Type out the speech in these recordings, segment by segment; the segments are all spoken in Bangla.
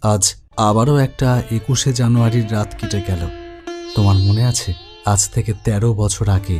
আজ আবারও একটা 21শে জানুয়ারির রাত কেটে গেল। তোমার মনে আছে, আজ থেকে 13 বছর আগে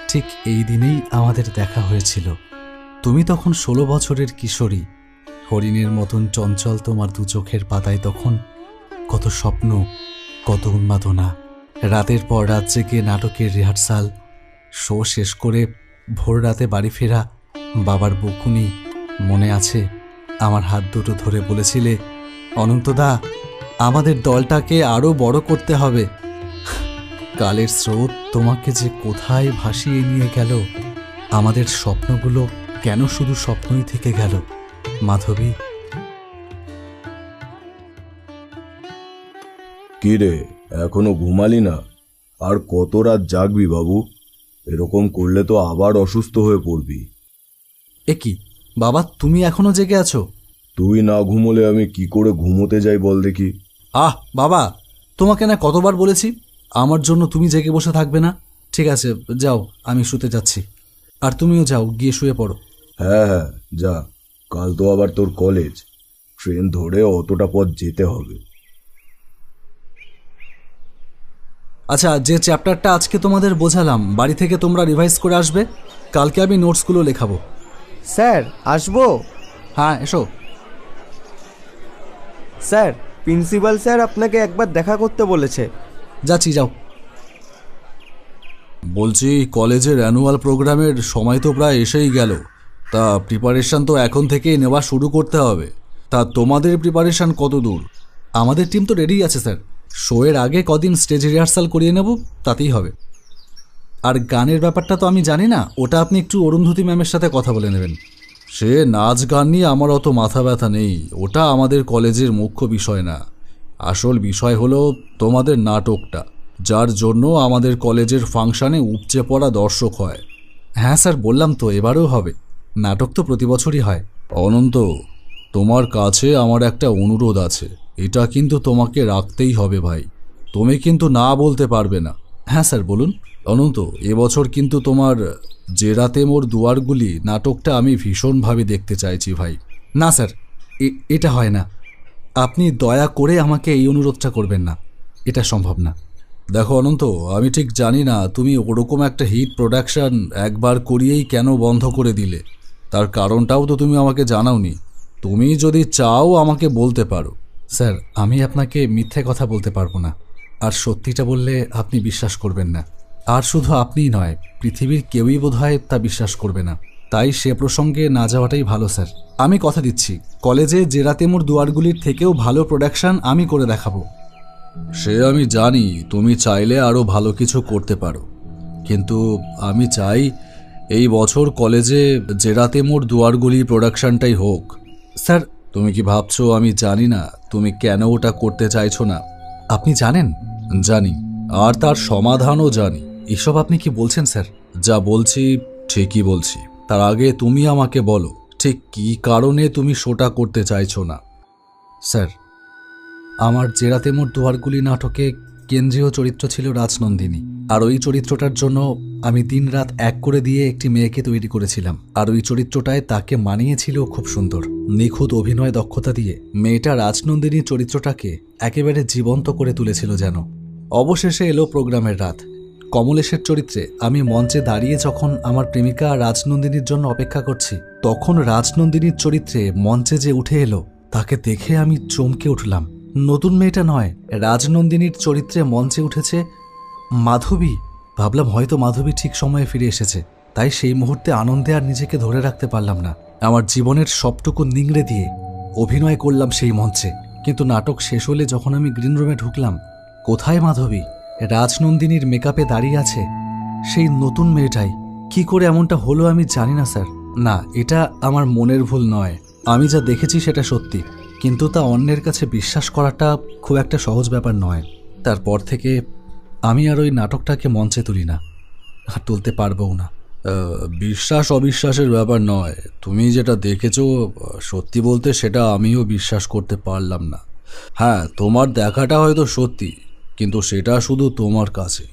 ঠিক এই দিনেই আমাদের দেখা হয়েছিল। তুমি তখন 16 বছরের কিশোরী, হরিণের মতন চঞ্চল তোমার দু চোখের পাতায় তখন কত স্বপ্ন, কত উন্মাদনা। রাতের পর রাত জেগে নাটকের রিহার্সাল, শো শেষ করে ভোর রাতে বাড়ি ফেরা, বাবার বকুনি মনে আছে? আমার হাত দুটো ধরে বলেছিলে, অনন্তদা, আমাদের দলটাকে আরও বড় করতে হবে। কালের স্রোত তোমাকে যে কোথায় ভাসিয়ে নিয়ে গেল। আমাদের স্বপ্নগুলো কেন শুধু স্বপ্নই থেকে গেল? মাধবী। কি রে, এখনো ঘুমালি না? আর কত রাত জাগবি বাবু? এরকম করলে তো আবার অসুস্থ হয়ে পড়বি। এ কি বাবা, তুমি এখনো জেগে আছো? তুই না ঘুমোলে আমি কি করে ঘুমোতে যাই বল দেখি? আহ বাবা, তোমাকে না কতবার বলেছি আমার জন্য তুমি জেগে বসে থাকবে না। ঠিক আছে, যাও, আমি শুতে যাচ্ছি। আর তুমিও যাও, গিয়ে শুয়ে পড়ো। হ্যাঁ হ্যাঁ, যা। কাল তো আবার তোর কলেজ, ট্রেন ধরে অতটা পথ যেতে হবে। আচ্ছা, যে চ্যাপ্টারটা আজকে তোমাদের বোঝালাম, বাড়ি থেকে তোমরা রিভাইজ করে আসবে। কালকে আমি নোটসগুলো লেখাবো। স্যার, আসবো? হ্যাঁ, এসো। স্যার, প্রিন্সিপাল স্যার আপনাকে একবার দেখা করতে বলেছে। যাচ্ছি, যাও। বলছি, কলেজের অ্যানুয়াল প্রোগ্রামের সময় তো প্রায় এসেই গেল। তা প্রিপারেশন তো এখন থেকেই নেওয়া শুরু করতে হবে। তা তোমাদের প্রিপারেশন কত দূর? আমাদের টিম তো রেডি আছে স্যার। শোয়ের আগে কদিন স্টেজ রিহার্সাল করিয়ে নেব, তাতেই হবে। আর গানের ব্যাপারটা তো আমি জানি না, ওটা আপনি একটু অরুন্ধতী ম্যামের সাথে কথা বলে নেবেন। সে নাচ গান নিয়ে আমার অত মাথা ব্যথা নেই, ওটা আমাদের কলেজের মুখ্য বিষয় না। আসল বিষয় হলো তোমাদের নাটকটা, যার জন্য আমাদের কলেজের ফাংশনে উপচে পড়া দর্শক হয়। হ্যাঁ স্যার, বললাম তো, এবারেও হবে। নাটক তো প্রতি বছরই হয়। অনন্ত, তোমার কাছে আমার একটা অনুরোধ আছে, এটা কিন্তু তোমাকে রাখতেই হবে ভাই। তুমি কিন্তু না বলতে পারবে না। হ্যাঁ স্যার, বলুন। অনন্ত, এবছর কিন্তু তোমার যে রাতে মোর দুয়ারগুলি নাটকটা আমি ভীষণভাবে দেখতে চাইছি ভাই। না স্যার, এটা হয় না। আপনি দয়া করে আমাকে এই অনুরোধটা করবেন না, এটা সম্ভব না। দেখো অনন্ত, আমি ঠিক জানি না তুমি ওরকম একটা হিট প্রোডাকশন একবার করিয়েই কেন বন্ধ করে দিলে। তার কারণটাও তো তুমি আমাকে জানাওনি। তুমি যদি চাও আমাকে বলতে পারো। স্যার, আমি আপনাকে মিথ্যে কথা বলতে পারবো না। আর সত্যিটা বললে আপনি বিশ্বাস করবেন না। আর শুধু আপনিই নয়, পৃথিবীর কেউই বোধহয় তা বিশ্বাস করবে না। তাই সে প্রসঙ্গে না যাওয়াটাই ভালো স্যার। আমি কথা দিচ্ছি, কলেজে জেরাতেমুর দুয়ারগুলির থেকেও ভালো প্রোডাকশন আমি করে দেখাবো। সে আমি জানি তুমি চাইলে আরও ভালো কিছু করতে পারো, কিন্তু আমি চাই এই বছর কলেজে জেরাতেমুর দুয়ারগুলি প্রোডাকশনটাই হোক। স্যার, তুমি কি ভাবছো আমি জানি না তুমি কেন ওটা করতে চাইছো না? আপনি জানেন? জানি, আর তার সমাধানও জানি। এসব আপনি কি বলছেন স্যার? যা বলছি ঠিকই বলছি। তার আগে তুমি আমাকে বলো, ঠিক কী কারণে তুমি শোটা করতে চাইছো না? স্যার, আমার জেরাতেমুর দুয়ারগুলি নাটকে কেন্দ্রীয় চরিত্র ছিল রাজনন্দিনী। আর ওই চরিত্রটার জন্য আমি দিনরাত এক করে দিয়ে একটি মেয়েকে তৈরি করেছিলাম। আর ওই চরিত্রটায় তাকে মানিয়েছিল খুব সুন্দর, নিখুঁত অভিনয় দক্ষতা দিয়ে মেয়েটা রাজনন্দিনীর চরিত্রটাকে একেবারে জীবন্ত করে তুলেছিল যেন। অবশেষে এলো প্রোগ্রামের রাত। কমলেশের চরিত্রে আমি মঞ্চে দাঁড়িয়ে যখন আমার প্রেমিকা রাজনন্দিনীর জন্য অপেক্ষা করছি, তখন রাজনন্দিনীর চরিত্রে মঞ্চে যে উঠে এলো, তাকে দেখে আমি চমকে উঠলাম। নতুন মেয়েটা নয়, রাজনন্দিনীর চরিত্রে মঞ্চে উঠেছে মাধবী। ভাবলাম হয়তো মাধবী ঠিক সময়ে ফিরে এসেছে। তাই সেই মুহূর্তে আনন্দে আর নিজেকে ধরে রাখতে পারলাম না। আমার জীবনের সবটুকু নিংড়ে দিয়ে অভিনয় করলাম সেই মঞ্চে। কিন্তু নাটক শেষ হলে যখন আমি গ্রিন রুমে ঢুকলাম, কোথায় মাধবী? রাজনন্দিনীর মেকআপে দাঁড়িয়ে আছে সেই নতুন মেয়েটাই। কি করে এমনটা হলো আমি জানি না স্যার। না, এটা আমার মনের ভুল নয়। আমি যা দেখেছি সেটা সত্যি, কিন্তু তা অন্যের কাছে বিশ্বাস করাটা খুব একটা সহজ ব্যাপার নয়। তারপর থেকে আমি আর ওই নাটকটাকে মঞ্চে তুলি না, আর তুলতে পারবও না। বিশ্বাস অবিশ্বাসের ব্যাপার নয়, তুমি যেটা দেখেছো সত্যি বলতে সেটা আমিও বিশ্বাস করতে পারলাম না। হ্যাঁ, তোমার দেখাটা হয়তো সত্যি, কিন্তু সেটা শুধু তোমার কাছে।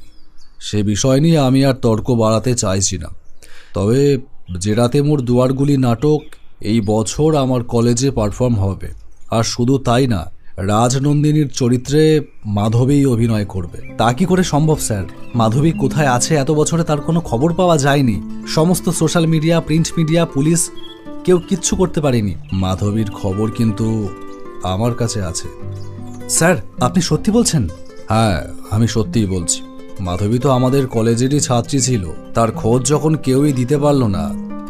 সে বিষয় নিয়ে আমি আর তর্ক বাড়াতে চাইছি না। তবে জেরাতেমুর দুয়ারগুলি নাটক এই বছর আমার কলেজে পারফর্ম হবে। আর শুধু তাই না, রাজনন্দিনীর চরিত্রে মাধবী অভিনয় করবে। তা কি করে সম্ভব স্যার? মাধবী কোথায় আছে এত বছরে তার কোনো খবর পাওয়া যায়নি। সমস্ত social media, print media, police কেউ কিচ্ছু করতে পারেনি। মাধবীর খবর কিন্তু আমার কাছে আছে। স্যার, আপনি সত্যি বলছেন? হ্যাঁ, আমি সত্যিই বলছি। মাধবী তো আমাদের কলেজেরই ছাত্রী ছিল। তার খোঁজ যখন কেউই দিতে পারল না,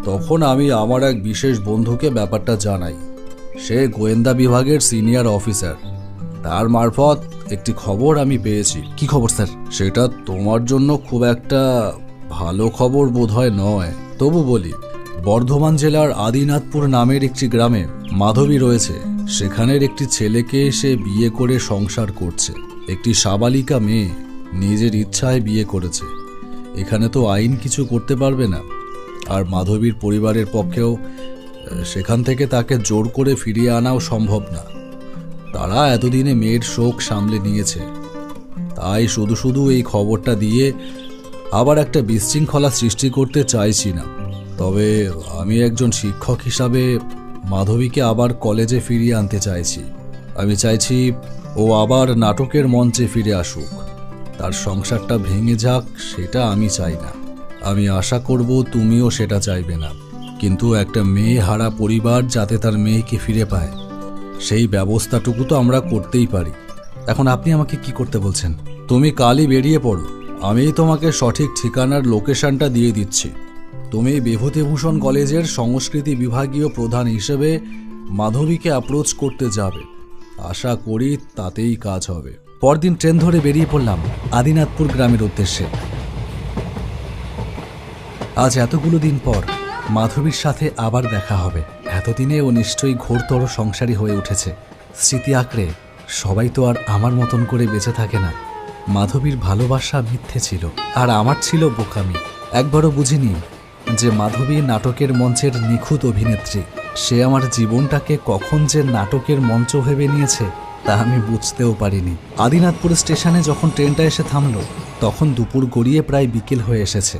তখন আমি আমার এক বিশেষ বন্ধুকে ব্যাপারটা জানাই। সে গোয়েন্দা বিভাগের সিনিয়র অফিসার। তার মারফত একটি খবর আমি পেয়েছি। কি খবর স্যার? সেটা তোমার জন্য খুব একটা ভালো খবর বোধহয় নয়, তবু বলি। বর্ধমান জেলার আদিনাথপুর নামের একটি গ্রামে মাধবী রয়েছে। সেখানের একটি ছেলেকে সে বিয়ে করে সংসার করছে। একটি সাবালিকা মেয়ে নিজের ইচ্ছায় বিয়ে করেছে। এখানে তো আইন কিছু করতে পারবে না। আর মাধবীর পরিবারের পক্ষেও সেখান থেকে তাকে জোর করে ফিরিয়ে আনাও সম্ভব না। তারা এতদিনে মেয়ের শোক সামলে নিয়েছে। তাই শুধু শুধু এই খবরটা দিয়ে আবার একটা বিশৃঙ্খলা সৃষ্টি করতে চাইছি না। তবে আমি একজন শিক্ষক হিসাবে মাধবীকে আবার কলেজে ফিরিয়ে আনতে চাইছি। আমি চাইছি ও আবার নাটকের মঞ্চে ফিরে আসুক। তার সংসারটা ভেঙে যাক, সেটা আমি চাই না। আমি আশা করব তুমিও সেটা চাইবে না। কিন্তু একটা মেয়ে হারা পরিবার যাতে তার মেয়েকে ফিরে পায়, সেই ব্যবস্থাটুকু তো আমরা করতেই পারি। এখন আপনি আমাকে কি করতে বলছেন? তুমি কালই বেরিয়ে পড়ো। আমি তোমাকে সঠিক ঠিকানার লোকেশনটা দিয়ে দিচ্ছি। তুমি বিভূতিভূষণ কলেজের সংস্কৃতি বিভাগীয় প্রধান হিসেবে মাধবীকে অ্যাপ্রোচ করতে যাবে। আশা করি তাতেই কাজ হবে। পরদিন ট্রেন ধরে বেরিয়ে পড়লাম আদিনাথপুর গ্রামের উদ্দেশ্যে। আজ এতগুলো দিন পর মাধবীর সাথে আবার দেখা হবে। এতদিনে ও নিশ্চয়ই ঘোরতর সংসারী হয়ে উঠেছে। স্মৃতি আঁকড়ে সবাই তো আর আমার মতন করে বেঁচে থাকে না। মাধবীর ভালোবাসা মিথ্যে ছিল, আর আমার ছিল বোকামি। একবারও বুঝিনি যে মাধবী নাটকের মঞ্চের নিখুঁত অভিনেত্রী। সে আমার জীবনটাকে কখন যে নাটকের মঞ্চ ভেবে নিয়েছে তা আমি বুঝতেও পারিনি। আদিনাথপুর স্টেশনে যখন ট্রেনটা এসে থামল, তখন দুপুর গড়িয়ে প্রায় বিকেল হয়ে এসেছে।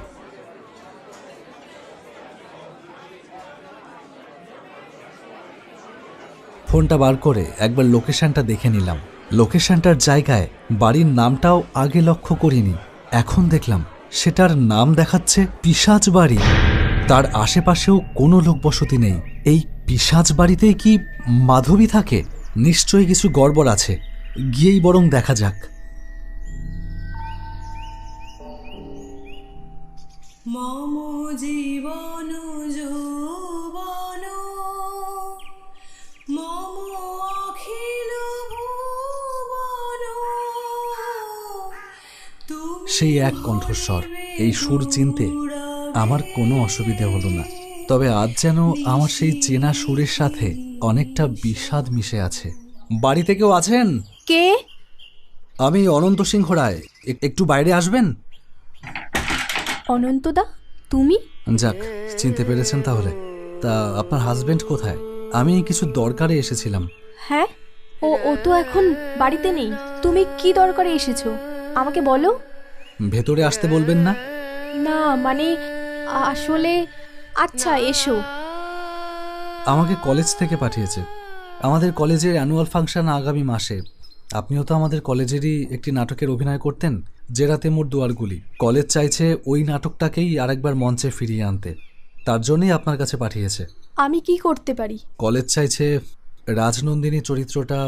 ফোনটা বার করে একবার লোকেশনটা দেখে নিলাম। লোকেশনটার জায়গায় বাড়ির নামটাও আগে লক্ষ্য করিনি। এখন দেখলাম সেটার নাম দেখাচ্ছে পিশাচ বাড়ি। তার আশেপাশেও কোনো লোকবসতি নেই। এই পিশাচ বাড়িতেই কি মাধবী থাকে? নিশ্চয়ই কিছু গড়বড় আছে, গিয়েই বরং দেখা যাক। মম জীবন যৌবন মম অখিল ভুবন। সেই এক কণ্ঠস্বর। এই সুর চিনতে আমার কোনো অসুবিধে হলো না। তবে আজ যেন আমার সেই চেনা সুরের সাথে অনেকটা বিষাদ মিশে আছে। বাড়িতে কেউ আছেন? কে? আমি অনন্ত সিংহ রায়। একটু বাইরে আসবেন? অনন্তদা, তুমি? যাক, চিনতে পেরেছেন তাহলে। তা আপনার হাজবেন্ড কোথায়? আমি কিছু দরকারে এসেছিলাম। হ্যাঁ, ও তো এখন বাড়িতে নেই। তুমি কি দরকারে এসেছো আমাকে বলো। ভেতরে আসতে বলবেন না? না মানে আসলে আচ্ছা এসো। আমাকে কলেজ থেকে পাঠিয়েছে। আমাদের কলেজের অ্যানুয়াল ফাংশন আগামী মাসে। আপনিও তো আমাদের কলেজেরই একটি নাটকের অভিনয় করতেন, যে রাতে মোর দুয়ারগুলি। কলেজ চাইছে ওই নাটকটাকেই আরেকবার মঞ্চে ফিরিয়ে আনতে। তার জন্যই আপনার কাছে পাঠিয়েছে। আমি কি করতে পারি? কলেজ চাইছে রাজনন্দিনী চরিত্রটা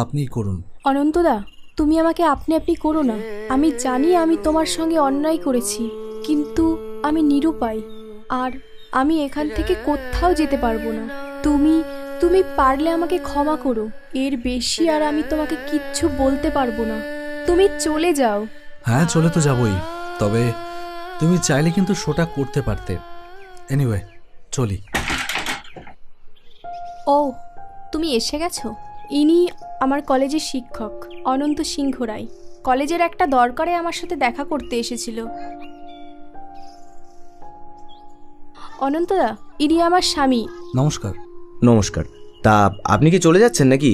আপনিই করুন। অনন্তদা, তুমি আমাকে আপনি আপনি করো না। আমি জানি আমি তোমার সঙ্গে অন্যায় করেছি, কিন্তু আমি নিরুপায়। আর আমি এখান থেকে কোথাও যেতে পারবো না। তুমি পারলে আমাকে ক্ষমা করো। এর বেশি আর আমি তোমাকে কিচ্ছু বলতে পারবো না। তুমি চলে যাও। হ্যাঁ, চলে তো যাবই। তবে তুমি চাইলে কিন্তু শোটা করতে পারতে। এনিওয়ে, চলি। ও, তুমি এসে গেছো? ইনি আমার কলেজের শিক্ষক অনন্ত সিংহ রায়। কলেজের একটা দরকারে আমার সাথে দেখা করতে এসেছিল। অনন্তদা, ইনি আমার স্বামী। নমস্কার। নমস্কার। তা আপনি কি চলে যাচ্ছেন নাকি?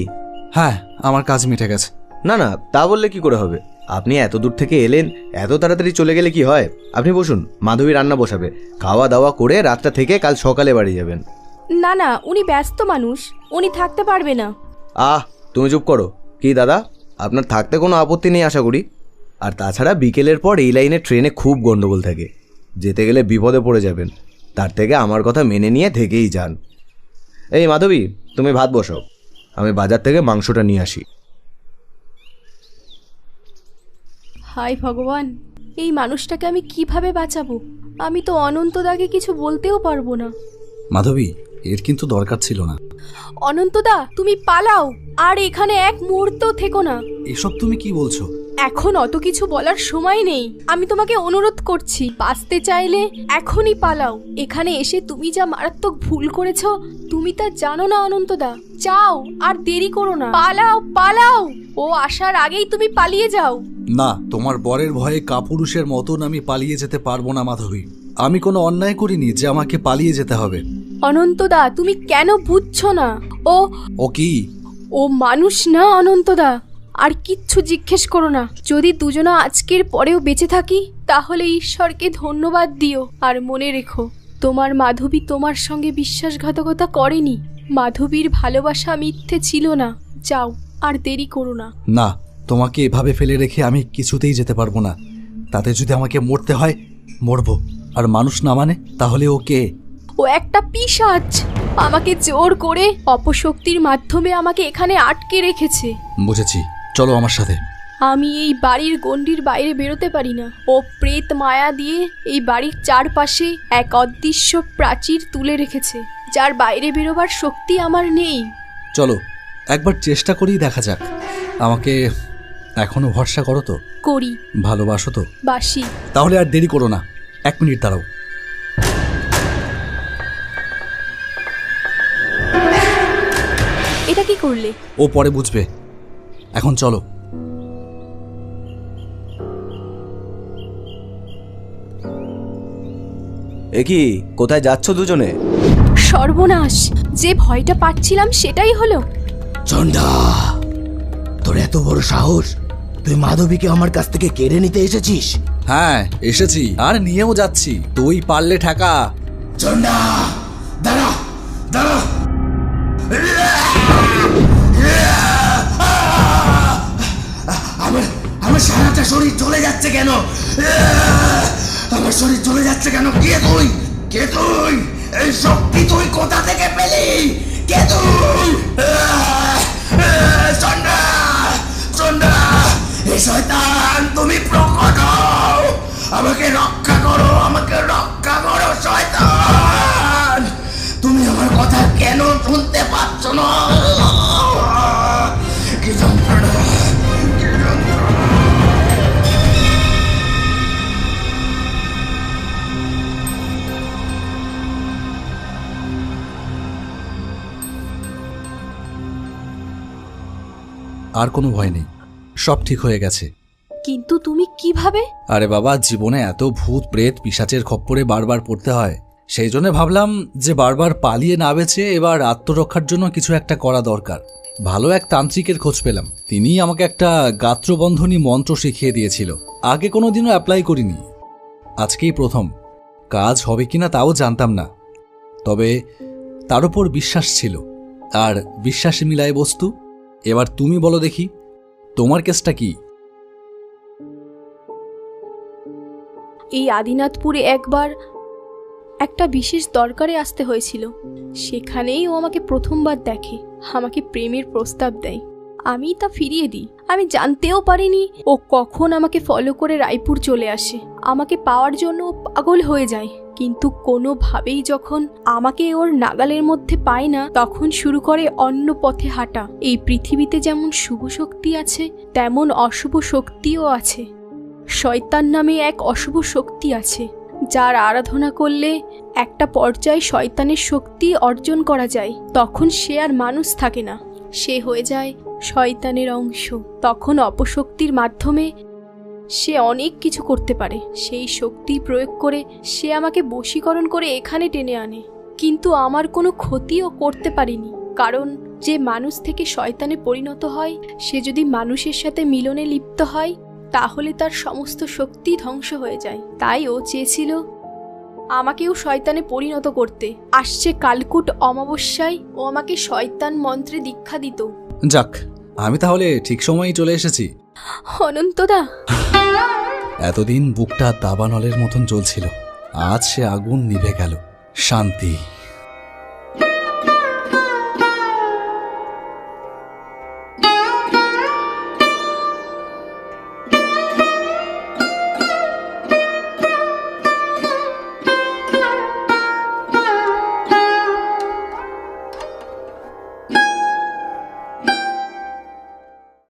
হ্যাঁ, আমার কাজ মিটে গেছে। না না, তা বললে কি করে হবে? আপনি এত দূর থেকে এলেন, এত তাড়াতাড়ি চলে গেলে কি হয়? আপনি বসুন, মাধবী রান্না বসাবে। খাওয়া দাওয়া করে রাতটা থেকে কাল সকালে বাড়ি যাবেন। না না, উনি ব্যস্ত মানুষ, উনি থাকতে পারবে না। তুমি চুপ করো। কি দাদা, আপনার থাকতে কোনো আপত্তি নেই আশা করি। আর তাছাড়া বিকেলের পর এই লাইনে ট্রেনে খুব গন্ডগোল থাকে, যেতে গেলে বিপদে পড়ে যাবেন। তার থেকে আমার কথা মেনে নিয়ে থেকেই যান। এই মাধবী, তুমি ভাত বসাও, আমি বাজার থেকে মাংসটা নিয়ে আসি। হায় ভগবান, এই মানুষটাকে আমি কিভাবে বাঁচাবো? আমি তো অনন্তদাকে কিছু বলতেও পারবো না। মাধবী, এর কিন্তু দরকার ছিল না। অনন্তদা, তুমি পালাও, আর এখানে এক মুহূর্ত থেকো না। এসব তুমি কি বলছো? এখন অত কিছু বলার সময় নেই। আমি তোমাকে অনুরোধ করছি, বাঁচতে চাইলে এখনই পালাও। এখানে এসে তুমি যা মারাত্মক ভুল করেছো তুমি তা জানো না অনন্তদা। যাও, আর দেরি করো না, পালাও পালাও। ও আসার আগেই তুমি পালিয়ে যাও। না, তোমার বরের ভয়ে কাপুরুষের মতন আমি পালিয়ে যেতে পারবো না মাধবী। আমি কোনো অন্যায় করিনি যে আমাকে পালিয়ে যেতে হবে। অনন্তদা, তুমি কেন বুঝছো না? ও কি? ও মানুষ না অনন্তদা। আর কিচ্ছু জিজ্ঞেস করো না। যদি দুজনা আজকের পরেও বেঁচে থাকি তাহলে ঈশ্বরকে ধন্যবাদ দিও। আর মনে রেখো, তোমার মাধবী তোমার সঙ্গে বিশ্বাসঘাতকতা করেনি। মাধবীর ভালোবাসা মিথ্যে ছিল না। যাও, আর দেরি করো না। না, তোমাকে এভাবে ফেলে রেখে আমি কিছুতেই যেতে পারবো না। তাতে যদি আমাকে মরতে হয় মরবো। আর মানুষ না মানে তাহলে ও কে? ও একটা পিশাচ। আমাকে জোর করে অপশক্তির মাধ্যমে আমাকে এখানে আটকে রেখেছে। বুঝেছি, চলো আমার সাথে। আমি এই বাড়ির গণ্ডির বাইরে বেরোতে পারি না। ও প্রেত মায়া দিয়ে এই বাড়ির চারপাশে এক অদৃশ্য প্রাচীর তুলে রেখেছে, যার বাইরে বেরোবার শক্তি আমার নেই। চলো একবার চেষ্টা করেই দেখা যাক। আমাকে এখনো ভরসা করো তো? করি। ভালোবাসো তো? বাসি। তাহলে আর দেরি করো না, 1 মিনিট দাঁড়াও। এটা কি করলে? ও পরে বুঝবে, এখন চলো। এ কি, কোথায় যাচ্ছ দুজনে? সর্বনাশ, যে ভয়টা পাচ্ছিলাম সেটাই হলো। চন্ডা, তোর এত বড় সাহস! তুই মাধবীকে আমার কাছ থেকে কেড়ে নিতে এসেছিস? হ্যাঁ, এসেছি, আর নিয়েও যাচ্ছি। তুই পারলে ঠেকা। চন্ডা, দাঁড়া দাঁড়া! আমার সারাটা শরীর চলে যাচ্ছে কেন? আমার শরীর চলে যাচ্ছে কেন? কে তুই? কে তুই? এই শক্তি তুই কোথা থেকে পেলি? কে তুই? চন্ডা, চন্ডা, এই শয়তান, তুমি প্রকট হও! আমাকে রক্ষা করো, আমাকে রক্ষা করো শয়তান! তুমি আমার কথা কেন শুনতে পাচ্ছ না? কি যন্ত্রণা, কি যন্ত্রণা! আর কোনো ভয় নেই, সব ঠিক হয়ে গেছে। কিন্তু তুমি কিভাবে? আরে বাবা, জীবনে এত ভূত প্রেত পিশাচের খপ্পরে বারবার পড়তে হয়। সেই জন্য ভাবলাম যে বারবার পালিয়ে না বেঁচে এবার আত্মরক্ষার জন্য কিছু একটা করা দরকার। ভালো এক তান্ত্রিকের খোঁজ পেলাম। তিনিই আমাকে একটা গাত্রবন্ধনী মন্ত্র শিখিয়ে দিয়েছিল। আগে কোনোদিনও অ্যাপ্লাই করিনি, আজকেই প্রথম। কাজ হবে কিনা তাও জানতাম না, তবে তার উপর বিশ্বাস ছিল। আর বিশ্বাসে মিলায় বস্তু। এবার তুমি বলো দেখি, তোমার কেসটা কি? এই আদিনাথপুরে একবার একটা বিশেষ দরকারে আসতে হয়েছিল। সেখানেই ও আমাকে প্রথমবার দেখে, আমাকে প্রেমের প্রস্তাব দেয়। আমি তা ফিরিয়ে দিই। আমি জানতেও পারিনি ও কখন আমাকে ফলো করে রায়পুর চলে আসে। আমাকে পাওয়ার জন্য ও পাগল হয়ে যায়। কিন্তু কোনোভাবেই যখন আমাকে ওর নাগালের মধ্যে পায় না, তখন শুরু করে অন্য পথে হাঁটা। এই পৃথিবীতে যেমন শুভ শক্তি আছে, তেমন অশুভ শক্তিও আছে। শয়তান নামে এক অশুভ শক্তি আছে, যার আরাধনা করলে একটা পর্যায়ে শয়তানের শক্তি অর্জন করা যায়। তখন সে আর মানুষ থাকে না, সে হয়ে যায় শয়তানের অংশ। তখন অপশক্তির মাধ্যমে সে অনেক কিছু করতে পারে। সেই শক্তি প্রয়োগ করে সে আমাকে বশীকরণ করে এখানে টেনে আনে। কিন্তু আমার কোনো ক্ষতিও করতে পারিনি, কারণ যে মানুষ থেকে শয়তানে পরিণত হয়, সে যদি মানুষের সাথে মিলনে লিপ্ত হয় তাহলে তার সমস্ত শক্তি ধ্বংস হয়ে যায়। তাই ও চেয়েছিল আমাকেও শয়তানে পরিণত করতে। আসছে কালকুট অমাবস্যায় ও আমাকে শয়তান মন্ত্রে দীক্ষা দিত। যাক, আমি তাহলে ঠিক সময়ই চলে এসেছি। অনন্তদা, এতদিন বুকটা দাবানলের মতন জ্বলছিল, আজ সে আগুন নিভে গেল। শান্তি।